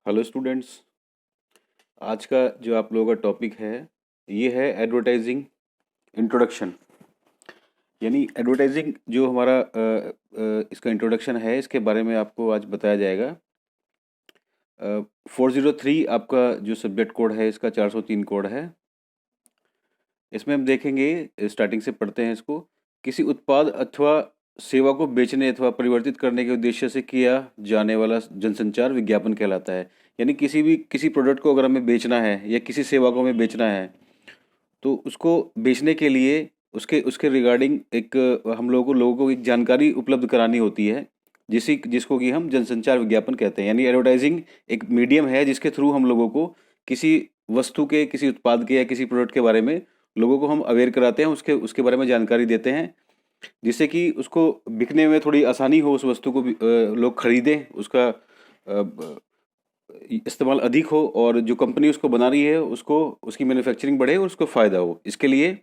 Hello students. आज का जो आप लोगों का टॉपिक है ये है एडवर्टाइजिंग इंट्रोडक्शन। यानी एडवर्टाइजिंग जो हमारा इसका इंट्रोडक्शन है, इसके बारे में आपको आज बताया जाएगा। 403 आपका जो सब्जेक्ट कोड है, इसका 403 कोड है। इसमें हम देखेंगे, स्टार्टिंग से पढ़ते हैं इसको। किसी उत्पाद अथवा सेवा को बेचने अथवा परिवर्तित करने के उद्देश्य से किया जाने वाला जनसंचार विज्ञापन कहलाता है। यानी किसी प्रोडक्ट को अगर हमें बेचना है या किसी सेवा को हमें बेचना है, तो उसको बेचने के लिए उसके उसके रिगार्डिंग एक हम लोगों को एक जानकारी उपलब्ध करानी होती है, जिसको कि हम जनसंचार विज्ञापन कहते हैं। यानी एडवर्टाइजिंग एक मीडियम है जिसके थ्रू हम लोगों को किसी वस्तु के, किसी उत्पाद के या किसी प्रोडक्ट के बारे में लोगों को हम अवेयर कराते हैं, उसके उसके बारे में जानकारी देते हैं, जिससे कि उसको बिकने में थोड़ी आसानी हो, उस वस्तु को भी लोग खरीदें, उसका इस्तेमाल अधिक हो और जो कंपनी उसको बना रही है उसको उसकी मैन्युफैक्चरिंग बढ़े और उसको फ़ायदा हो। इसके लिए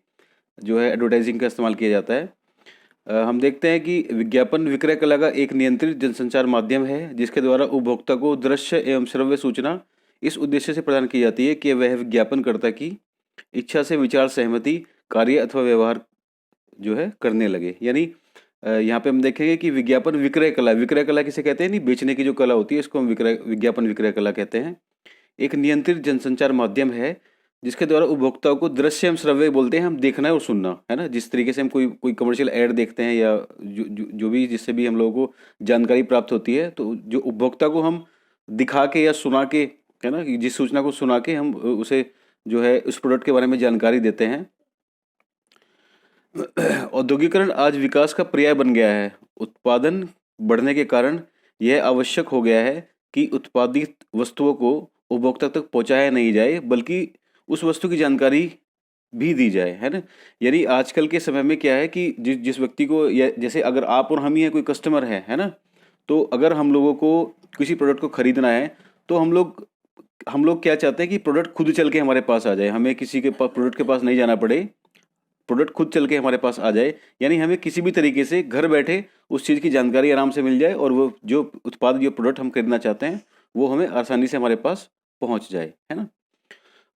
जो है एडवर्टाइजिंग का इस्तेमाल किया जाता है। हम देखते हैं कि विज्ञापन विक्रय कला का एक नियंत्रित जनसंचार माध्यम है जिसके द्वारा उपभोक्ता को दृश्य एवं श्रव्य सूचना इस उद्देश्य से प्रदान की जाती है कि वह विज्ञापनकर्ता की इच्छा से विचार, सहमति, कार्य अथवा व्यवहार जो है करने लगे। यानी यहाँ पे हम देखेंगे कि विज्ञापन विक्रय कला किसे कहते हैं? नहीं, बेचने की जो कला होती है इसको हम विज्ञापन विक्रय कला कहते हैं। एक नियंत्रित जनसंचार माध्यम है जिसके द्वारा उपभोक्ताओं को दृश्य एवं श्रव्य बोलते हैं, हम देखना है और सुनना, है ना। जिस तरीके से हम कोई कोई कमर्शियल ऐड देखते हैं या जो भी, जिससे भी हम लोगों को जानकारी प्राप्त होती है, तो जो उपभोक्ता को हम दिखा के या सुना के, है ना, जिस सूचना को सुना के हम उसे जो है उस प्रोडक्ट के बारे में जानकारी देते हैं। औद्योगिकरण आज विकास का पर्याय बन गया है। उत्पादन बढ़ने के कारण यह आवश्यक हो गया है कि उत्पादित वस्तुओं को उपभोक्ता तक पहुंचाया नहीं जाए, बल्कि उस वस्तु की जानकारी भी दी जाए, है ना। यानी आजकल के समय में क्या है कि जिस जिस व्यक्ति को, या जैसे अगर आप और हम ही हैं, कोई कस्टमर है ना, तो अगर हम लोगों को किसी प्रोडक्ट को खरीदना है, तो हम लोग क्या चाहते हैं कि प्रोडक्ट खुद चल के हमारे पास आ जाए, हमें किसी के पास प्रोडक्ट के पास नहीं जाना पड़े, प्रोडक्ट खुद चल के हमारे पास आ जाए। यानी हमें किसी भी तरीके से घर बैठे उस चीज़ की जानकारी आराम से मिल जाए और वो जो उत्पाद, जो प्रोडक्ट हम खरीदना चाहते हैं, वो हमें आसानी से हमारे पास पहुंच जाए, है ना।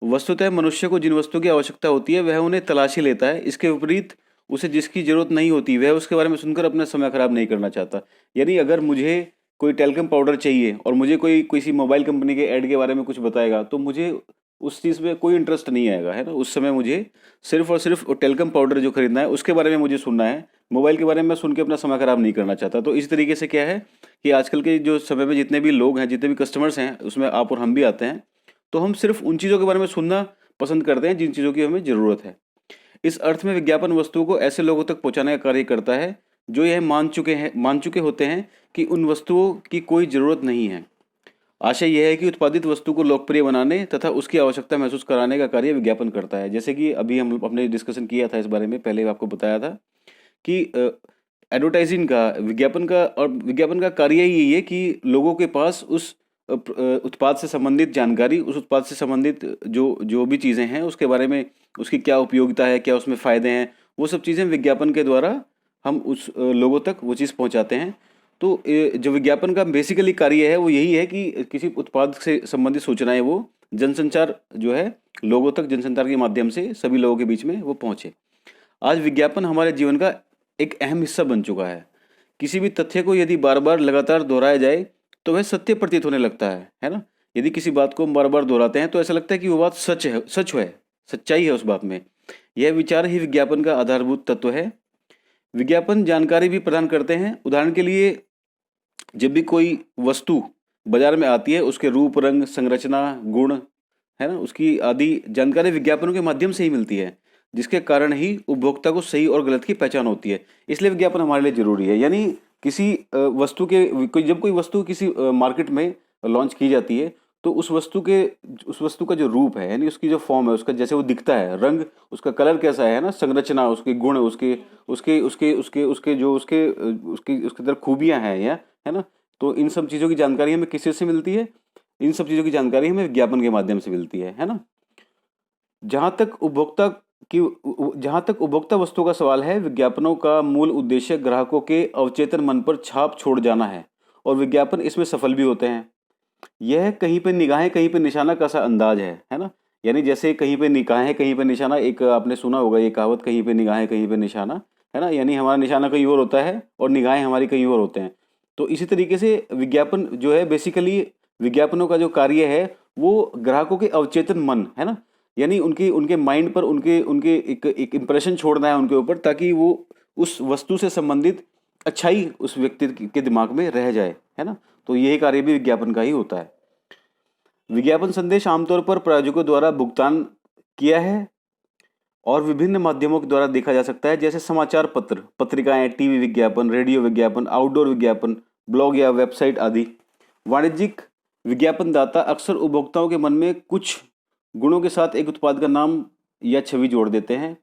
वस्तुतः मनुष्य को जिन वस्तुओं की आवश्यकता होती है वह उन्हें तलाशी लेता है। इसके विपरीत उसे जिसकी जरूरत नहीं होती वह उसके बारे में सुनकर अपना समय खराब नहीं करना चाहता। यानी अगर मुझे कोई टेल्कम पाउडर चाहिए और मुझे कोई किसी मोबाइल कंपनी के ऐड के बारे में कुछ बताएगा, तो मुझे उस चीज़ में कोई इंटरेस्ट नहीं आएगा, है ना। उस समय मुझे सिर्फ और सिर्फ वो टेल्कम पाउडर जो खरीदना है उसके बारे में मुझे सुनना है, मोबाइल के बारे में सुन के अपना समय खराब नहीं करना चाहता। तो इस तरीके से क्या है कि आजकल के जो समय में जितने भी लोग हैं, जितने भी कस्टमर्स हैं, उसमें आप और हम भी आते हैं, तो हम सिर्फ उन चीज़ों के बारे में सुनना पसंद करते हैं जिन चीज़ों की हमें ज़रूरत है। इस अर्थ में विज्ञापन वस्तुओं को ऐसे लोगों तक पहुंचाने का कार्य करता है जो यह मान चुके होते हैं कि उन वस्तुओं की कोई ज़रूरत नहीं है। आशय यह है कि उत्पादित वस्तु को लोकप्रिय बनाने तथा उसकी आवश्यकता महसूस कराने का कार्य विज्ञापन करता है। जैसे कि अभी हम अपने डिस्कशन किया था इस बारे में, पहले आपको बताया था कि एडवर्टाइजिंग का, विज्ञापन का कार्य ही यही है कि लोगों के पास उस उत्पाद से संबंधित जानकारी, उस उत्पाद से संबंधित जो जो भी चीज़ें हैं उसके बारे में, उसकी क्या उपयोगिता है, क्या उसमें फ़ायदे हैं, वो सब चीज़ें विज्ञापन के द्वारा हम उस लोगों तक वो चीज़ पहुंचाते हैं। तो जो विज्ञापन का बेसिकली कार्य है वो यही है कि किसी उत्पाद से संबंधित सूचनाएं वो जनसंचार जो है, लोगों तक जनसंचार के माध्यम से सभी लोगों के बीच में वो पहुंचे। आज विज्ञापन हमारे जीवन का एक अहम हिस्सा बन चुका है। किसी भी तथ्य को यदि बार बार लगातार दोहराया जाए तो वह सत्य प्रतीत होने लगता है ना। यदि किसी बात को हम बार बार दोहराते हैं तो ऐसा लगता है कि वो बात सच है, सच्चाई है उस बात में। यह विचार ही विज्ञापन का आधारभूत तत्व है। विज्ञापन जानकारी भी प्रदान करते हैं। उदाहरण के लिए, जब भी कोई वस्तु बाजार में आती है, उसके रूप, रंग, संरचना, गुण, है ना, उसकी आदि जानकारी विज्ञापनों के माध्यम से ही मिलती है, जिसके कारण ही उपभोक्ता को सही और गलत की पहचान होती है। इसलिए विज्ञापन हमारे लिए जरूरी है। यानी किसी वस्तु के जब कोई वस्तु किसी मार्केट में लॉन्च की जाती है, तो उस वस्तु का जो रूप है, यानी उसकी जो फॉर्म है, उसका जैसे वो दिखता है, रंग, उसका कलर कैसा है ना, संरचना, उसके गुण, उसके उसके उसके उसके उसके जो उसके उसकी उसके अंदर खूबियां हैं, या है ना, तो इन सब चीज़ों की जानकारी हमें किस से मिलती है? इन सब चीज़ों की जानकारी हमें विज्ञापन के माध्यम से मिलती है ना। जहाँ तक उपभोक्ता जहाँ तक उपभोक्ता वस्तु का सवाल है, विज्ञापनों का मूल उद्देश्य ग्राहकों के अवचेतन मन पर छाप छोड़ जाना है और विज्ञापन इसमें सफल भी होते हैं। यह कहीं पे निगाहें कहीं पे निशाना का सा अंदाज है ना। यानी जैसे कहीं पे निगाहें कहीं पे निशाना, एक आपने सुना होगा ये कहावत, कहीं पे निगाहें कहीं पे निशाना, है ना। यानी हमारा निशाना कहीं और होता है और निगाहें हमारी कहीं और होते हैं। तो इसी तरीके से विज्ञापन जो है बेसिकली, विज्ञापनों का जो कार्य है वो ग्राहकों के अवचेतन मन, है ना, यानी उनकी उनके माइंड पर उनके उनके एक इम्प्रेशन छोड़ना है उनके ऊपर, ताकि वो उस वस्तु से संबंधित अच्छाई उस व्यक्ति के दिमाग में रह जाए, है ना। तो यही कार्य भी विज्ञापन का ही होता है। विज्ञापन संदेश आमतौर पर प्रायोजकों द्वारा भुगतान किया है और विभिन्न माध्यमों के द्वारा देखा जा सकता है, जैसे समाचार पत्र, पत्रिकाएं, टीवी विज्ञापन, रेडियो विज्ञापन, आउटडोर विज्ञापन, ब्लॉग या वेबसाइट आदि। वाणिज्यिक विज्ञापन दाता अक्सर उपभोक्ताओं के मन में कुछ गुणों के साथ एक उत्पाद का नाम या छवि जोड़ देते हैं,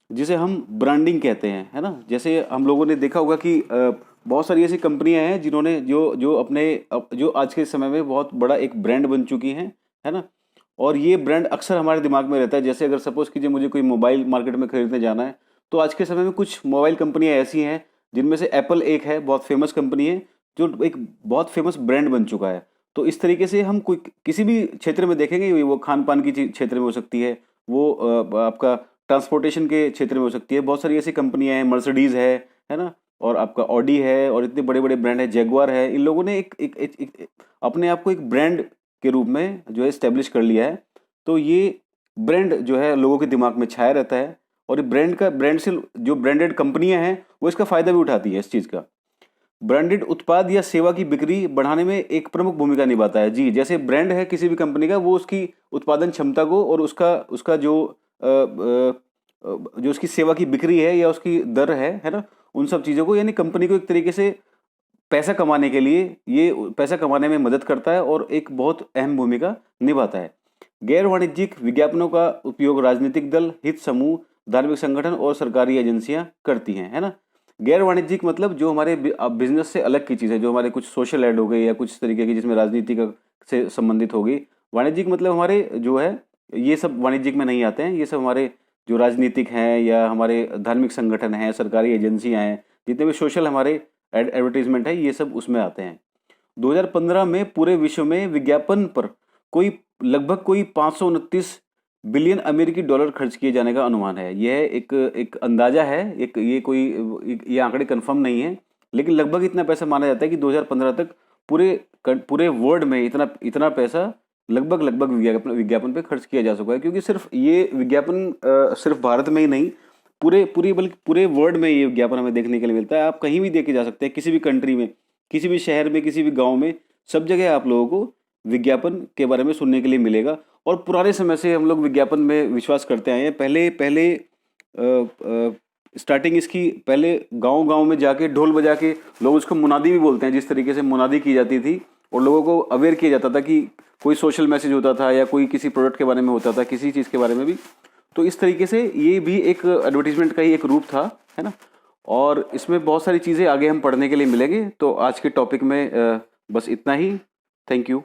जिसे हम ब्रांडिंग कहते हैं, है ना। जैसे हम लोगों ने देखा होगा कि बहुत सारी ऐसी कंपनियां हैं जिन्होंने जो जो अपने जो आज के समय में बहुत बड़ा एक ब्रांड बन चुकी हैं, है ना। और ये ब्रांड अक्सर हमारे दिमाग में रहता है। जैसे अगर सपोज कीजिए मुझे कोई मोबाइल मार्केट में खरीदने जाना है, तो आज के समय में कुछ मोबाइल कंपनियां ऐसी हैं जिनमें से एप्पल एक है, बहुत फेमस कंपनी है, जो एक बहुत फेमस ब्रांड बन चुका है। तो इस तरीके से हम कोई किसी भी क्षेत्र में देखेंगे, वो खान पान की क्षेत्र में हो सकती है, वो आपका ट्रांसपोर्टेशन के क्षेत्र में हो सकती है। बहुत सारी ऐसी कंपनियां हैं, मर्सिडीज है ना, और आपका ऑडी है, और इतने बड़े बड़े ब्रांड है, जैगुआर है। इन लोगों ने एक अपने आप को एक ब्रांड के रूप में जो है स्टैब्लिश कर लिया है। तो ये ब्रांड जो है लोगों के दिमाग में छाया रहता है, और ब्रांड से जो ब्रांडेड कंपनियां हैं वो इसका फायदा भी उठाती है इस चीज़ का। ब्रांडेड उत्पाद या सेवा की बिक्री बढ़ाने में एक प्रमुख भूमिका निभाता है। जी, जैसे ब्रांड है किसी भी कंपनी का, वो उसकी उत्पादन क्षमता को और उसका उसका जो उसकी सेवा की बिक्री है या उसकी दर है ना, उन सब चीज़ों को, यानी कंपनी को एक तरीके से पैसा कमाने के लिए, ये पैसा कमाने में मदद करता है और एक बहुत अहम भूमिका निभाता है। गैर वाणिज्यिक विज्ञापनों का उपयोग राजनीतिक दल, हित समूह, धार्मिक संगठन और सरकारी एजेंसियां करती हैं, है ना। गैर वाणिज्यिक मतलब जो हमारे बिजनेस से अलग की चीज़ है, जो हमारे कुछ सोशल ऐड हो गई या कुछ तरीके की जिसमें राजनीति का से संबंधित हो गई। वाणिज्यिक मतलब हमारे जो है ये सब वाणिज्यिक में नहीं आते हैं। ये सब हमारे जो राजनीतिक हैं या हमारे धार्मिक संगठन हैं, सरकारी एजेंसियां हैं, जितने भी सोशल हमारे एडवर्टीजमेंट है, ये सब उसमें आते हैं। 2015 में पूरे विश्व में विज्ञापन पर लगभग 529 बिलियन अमेरिकी डॉलर खर्च किए जाने का अनुमान है। यह एक अंदाजा है, ये आंकड़े कंफर्म नहीं है, लेकिन लगभग इतना पैसा माना जाता है कि 2015 तक पूरे वर्ल्ड में इतना पैसा लगभग विज्ञापन पे खर्च किया जा चुका है। क्योंकि सिर्फ ये विज्ञापन सिर्फ भारत में ही नहीं, बल्कि पूरे वर्ल्ड में ये विज्ञापन हमें देखने के लिए मिलता है। आप कहीं भी देखे जा सकते हैं, किसी भी कंट्री में, किसी भी शहर में, किसी भी गांव में, सब जगह आप लोगों को विज्ञापन के बारे में सुनने के लिए मिलेगा। और पुराने समय से हम लोग विज्ञापन में विश्वास करते आए हैं। पहले स्टार्टिंग इसकी पहले गांव में जाके ढोल बजा के लोग उसको मुनादी भी बोलते हैं, जिस तरीके से मुनादी की जाती थी और लोगों को अवेयर किया जाता था कि कोई सोशल मैसेज होता था या कोई किसी प्रोडक्ट के बारे में होता था, किसी चीज़ के बारे में भी। तो इस तरीके से ये भी एक एडवर्टीजमेंट का ही एक रूप था, है ना। और इसमें बहुत सारी चीज़ें आगे हम पढ़ने के लिए मिलेंगे। तो आज के टॉपिक में बस इतना ही। Thank you.